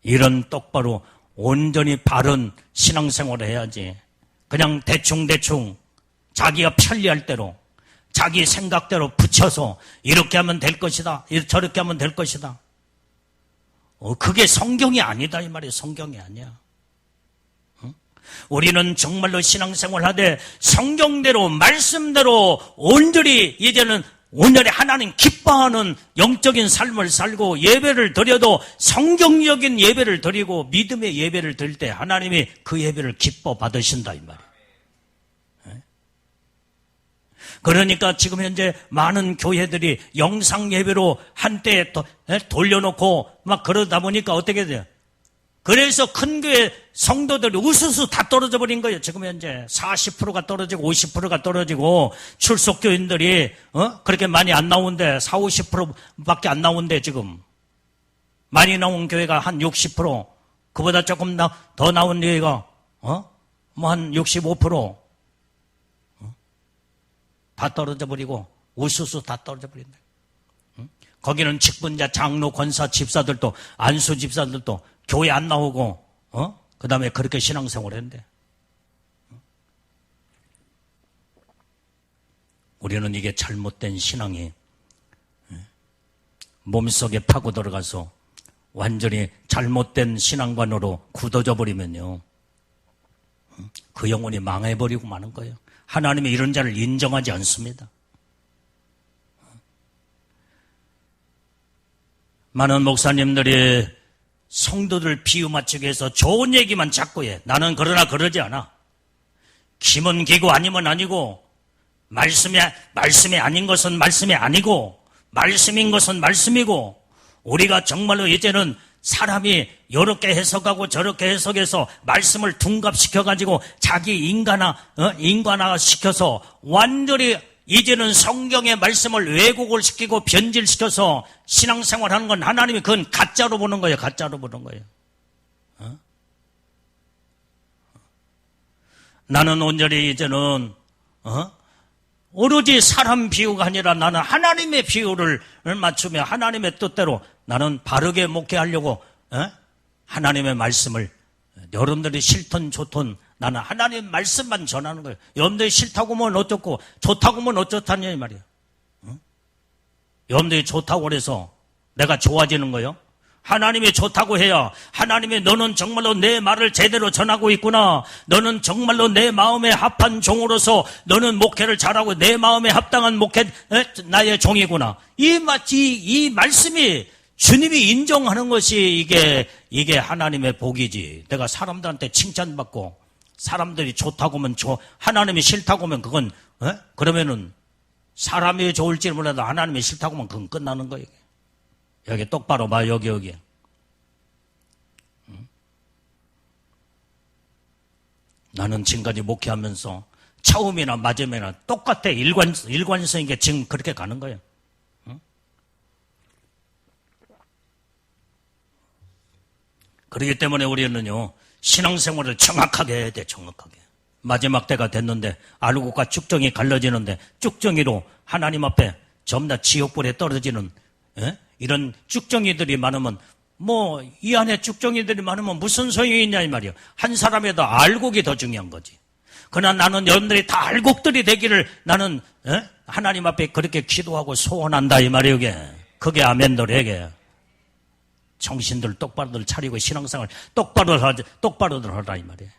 이런 똑바로 온전히 바른 신앙생활을 해야지. 그냥 대충 자기가 편리할 대로 자기 생각대로 붙여서 이렇게 하면 될 것이다, 저렇게 하면 될 것이다. 그게 성경이 아니다 이 말이에요. 성경이 아니야. 우리는 정말로 신앙생활 하되 성경대로 말씀대로 온전히 이제는 온전히 하나님 기뻐하는 영적인 삶을 살고 예배를 드려도 성경적인 예배를 드리고 믿음의 예배를 드릴 때 하나님이 그 예배를 기뻐 받으신다 이 말이에요. 그러니까 지금 현재 많은 교회들이 영상 예배로 한때 돌려놓고 막 그러다 보니까 어떻게 돼요? 그래서 큰 교회 성도들이 우수수 다 떨어져 버린 거예요. 지금 현재 40%가 떨어지고 50%가 떨어지고 출석교인들이 그렇게 많이 안 나오는데 40, 50%밖에 안 나오는데 지금 많이 나온 교회가 한 60%, 그보다 조금 더 나온 교회가 뭐 한 65%. 다 떨어져 버리고 우수수 다 떨어져 버린다. 거기는 직분자, 장로, 권사, 집사들도 안수 집사들도 교회 안 나오고 그 다음에 그렇게 신앙생활을 했는데 우리는 이게 잘못된 신앙이 몸속에 파고 들어가서 완전히 잘못된 신앙관으로 굳어져 버리면요 그 영혼이 망해버리고 마는 거예요. 하나님이 이런 자를 인정하지 않습니다. 많은 목사님들이 성도들 비유 맞추기 위해서 좋은 얘기만 자꾸 해. 나는 그러나 그러지 않아. 기면 기고 아니면 아니고 말씀이 아닌 것은 말씀이 아니고 말씀인 것은 말씀이고 우리가 정말로 이제는 사람이 이렇게 해석하고 저렇게 해석해서 말씀을 둔갑시켜가지고 자기 인간화 시켜서 완전히 이제는 성경의 말씀을 왜곡을 시키고 변질시켜서 신앙생활하는 건 하나님이 그건 가짜로 보는 거예요. 가짜로 보는 거예요. 나는 온전히 이제는 오로지 사람 비유가 아니라 나는 하나님의 비유를 맞추며 하나님의 뜻대로 나는 바르게 목회하려고 하나님의 말씀을 여러분들이 싫든 좋든 나는 하나님의 말씀만 전하는 거예요. 여러분들이 싫다고 하면 어쩌고 좋다고 하면 어쩌다냐 이 말이에요. 여러분들이 좋다고 그래서 내가 좋아지는 거예요. 하나님이 좋다고 해야 하나님이 너는 정말로 내 말을 제대로 전하고 있구나. 너는 정말로 내 마음에 합한 종으로서 너는 목회를 잘하고 내 마음에 합당한 목회 나의 종이구나. 이 말씀이 주님이 인정하는 것이 이게 하나님의 복이지. 내가 사람들한테 칭찬받고 사람들이 좋다고 하면 하나님이 싫다고 하면 그건 그러면은 사람이 좋을지 몰라도 하나님이 싫다고 하면 그건 끝나는 거예요. 여기 똑바로 봐. 여기. 나는 지금까지 목회하면서 처음이나 마지막이나 똑같아. 일관성 있게 지금 그렇게 가는 거예요. 그렇기 때문에 우리는요 신앙생활을 정확하게 해야 돼. 정확하게. 마지막 때가 됐는데 알곡과 쭉정이 갈라지는데 쭉정이로 하나님 앞에 전부 다 지옥불에 떨어지는 이런 쭉정이들이 많으면 이 안에 쭉정이들이 많으면 무슨 소용이 있냐 이 말이에요. 한 사람에도 알곡이 더 중요한 거지. 그러나 나는 여러분들이 다 알곡들이 되기를 나는 하나님 앞에 그렇게 기도하고 소원한다 이 말이에요. 그게 아멘들 해게. 정신들 똑바로들 차리고 신앙생활 똑바로들 하라 이 말이에요.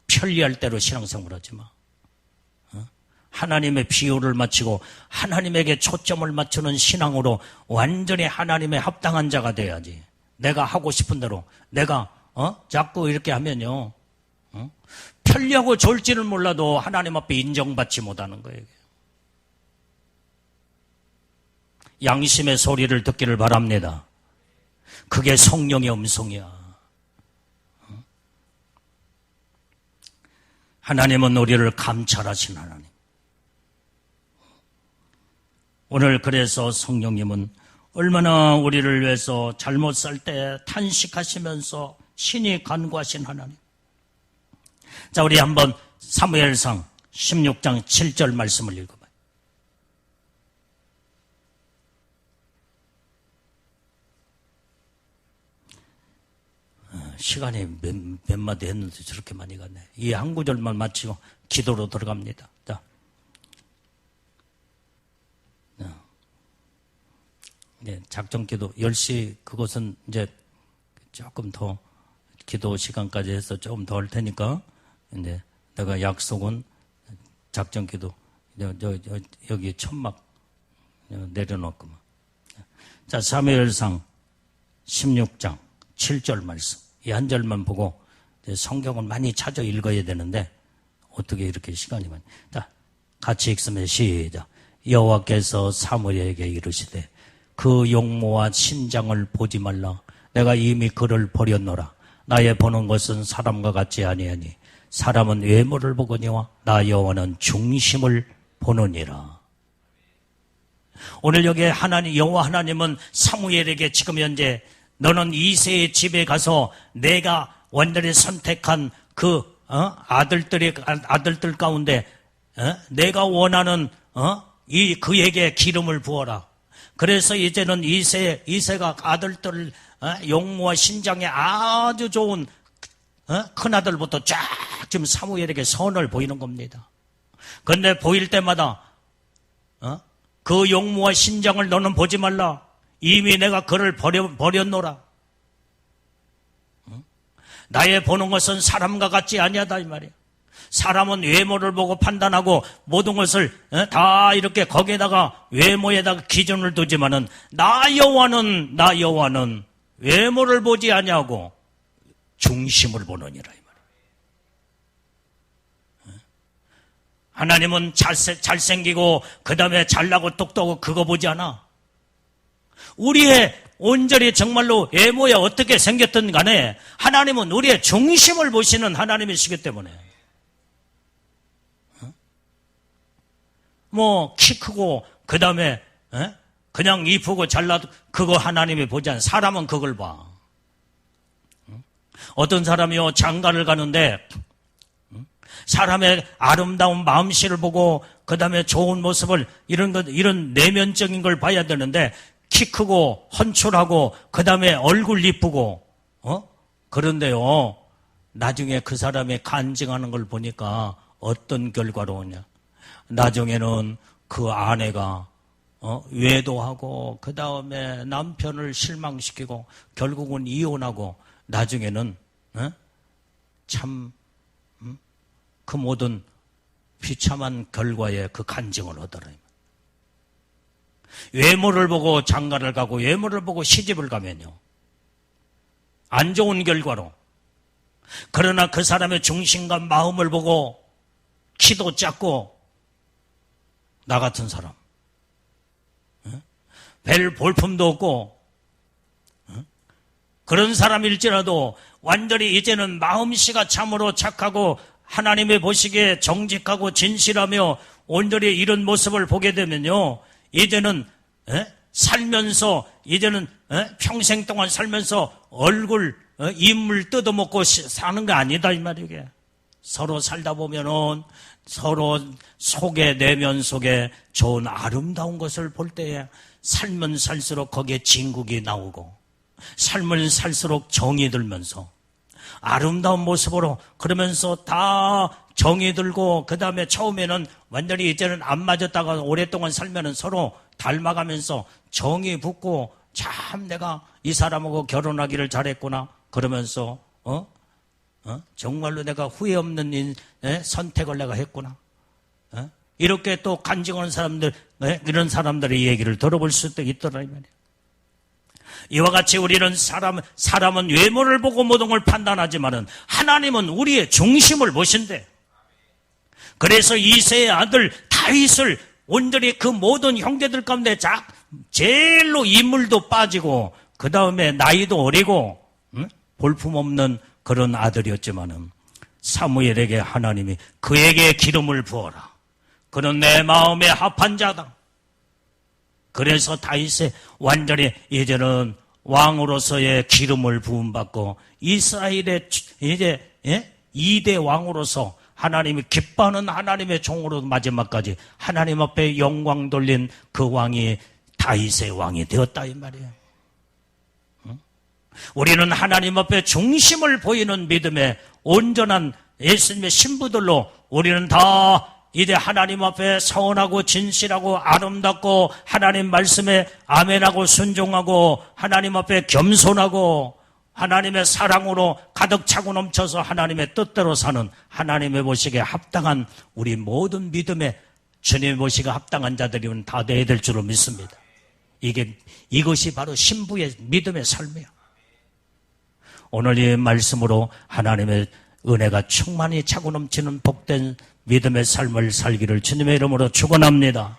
편리할 대로 신앙생활 하지 마. 하나님의 비유를 맞추고 하나님에게 초점을 맞추는 신앙으로 완전히 하나님의 합당한 자가 돼야지. 내가 하고 싶은 대로 내가 자꾸 이렇게 하면요, 편리하고 좋을지는 몰라도 하나님 앞에 인정받지 못하는 거예요. 양심의 소리를 듣기를 바랍니다. 그게 성령의 음성이야. 하나님은 우리를 감찰하신 하나님. 오늘 그래서 성령님은 얼마나 우리를 위해서 잘못 살 때 탄식하시면서 신이 간구하신 하나님. 자, 우리 한번 사무엘상 16장 7절 말씀을 읽어봐요. 시간이 몇 마디 했는데 저렇게 많이 갔네. 이 한 구절만 마치고 기도로 들어갑니다. 자, 네, 작전기도 10시 그것은 이제 조금 더 기도 시간까지 해서 조금 더 할 테니까 이제 내가 약속은 작전기도 여기 천막 내려놓구만. 자, 사무엘상 16장 7절 말씀. 이 한 절만 보고 성경을 많이 찾아 읽어야 되는데 어떻게 이렇게 시간이 많이. 자, 같이 읽으면 시작. 여호와께서 사무엘에게 이르시되 그 용모와 신장을 보지 말라. 내가 이미 그를 버렸노라. 나의 보는 것은 사람과 같지 아니하니 사람은 외모를 보거니와 나 여호와는 중심을 보느니라. 오늘 여기 하나님, 여호와 하나님은 사무엘에게 지금 현재 너는 이새의 집에 가서 내가 완전히 선택한 그 아들들 가운데 내가 원하는 그에게 기름을 부어라. 그래서 이제는 이새가 아들들 용모와 신장에 아주 좋은 큰 아들부터 쫙 지금 사무엘에게 선을 보이는 겁니다. 그런데 보일 때마다 그 용모와 신장을 너는 보지 말라. 이미 내가 그를 버렸노라. 나의 보는 것은 사람과 같지 아니하다 이 말이야. 사람은 외모를 보고 판단하고 모든 것을 다 이렇게 거기에다가 외모에다가 기준을 두지만은 나 여호와는 외모를 보지 아니하고 중심을 보느니라 이 말이야. 하나님은 잘생기고 그 다음에 잘나고 똑똑하고 그거 보지 않아. 우리의 온전히 정말로 외모에 어떻게 생겼든 간에 하나님은 우리의 중심을 보시는 하나님이시기 때문에 뭐 키 크고 그 다음에 그냥 이쁘고 잘나도 그거 하나님이 보지 않아. 사람은 그걸 봐. 어떤 사람이요 장가를 가는데 사람의 아름다운 마음씨를 보고 그 다음에 좋은 모습을 이런 내면적인 걸 봐야 되는데 키 크고 헌출하고 그 다음에 얼굴 이쁘고 그런데요 나중에 그 사람이 간증하는 걸 보니까 어떤 결과로 오냐. 나중에는 그 아내가 외도하고 그 다음에 남편을 실망시키고 결국은 이혼하고 나중에는 참 그 모든 비참한 결과에 그 간증을 하더라. 외모를 보고 장가를 가고 외모를 보고 시집을 가면요 안 좋은 결과로. 그러나 그 사람의 중심과 마음을 보고 키도 작고 나 같은 사람 별 볼품도 없고 그런 사람일지라도 완전히 이제는 마음씨가 참으로 착하고 하나님의 보시기에 정직하고 진실하며 온전히 이런 모습을 보게 되면요 이제는 살면서 이제는 평생 동안 살면서 얼굴 인물 뜯어먹고 사는 거 아니다 이 말이게. 서로 살다 보면은 서로 속에 내면 속에 좋은 아름다운 것을 볼 때에 살면 살수록 거기에 진국이 나오고 살면 살수록 정이 들면서 아름다운 모습으로 그러면서 다 정이 들고 그 다음에 처음에는 완전히 이제는 안 맞았다가 오랫동안 살면은 서로 닮아가면서 정이 붙고 참 내가 이 사람하고 결혼하기를 잘했구나 그러면서 정말로 내가 후회 없는 선택을 내가 했구나. 이렇게 또 간증하는 사람들, 이런 사람들의 얘기를 들어볼 수도 있더라 이 말이에요. 이와 같이 우리는 사람은 외모를 보고 모든 걸 판단하지만은 하나님은 우리의 중심을 보신대. 그래서 이새의 아들 다윗을 온전히 그 모든 형제들 가운데 제일로 인물도 빠지고 그 다음에 나이도 어리고 볼품없는 그런 아들이었지만은 사무엘에게 하나님이 그에게 기름을 부어라. 그는 내 마음에 합한 자다. 그래서 다윗이 완전히 이제는 왕으로서의 기름을 부음받고 이스라엘의 이제 2대 왕으로서 하나님이 기뻐하는 하나님의 종으로 마지막까지 하나님 앞에 영광 돌린 그 왕이 다윗의 왕이 되었다 이 말이에요. 우리는 하나님 앞에 중심을 보이는 믿음의 온전한 예수님의 신부들로 우리는 다 이제 하나님 앞에 서운하고 진실하고 아름답고 하나님 말씀에 아멘하고 순종하고 하나님 앞에 겸손하고 하나님의 사랑으로 가득 차고 넘쳐서 하나님의 뜻대로 사는 하나님의 보시기에 합당한 우리 모든 믿음에 주님의 보시기에 합당한 자들이면 다 되어야 될 줄로 믿습니다. 이것이 바로 신부의 믿음의 삶이에요. 오늘 이 말씀으로 하나님의 은혜가 충만히 차고 넘치는 복된 믿음의 삶을 살기를 주님의 이름으로 축원합니다.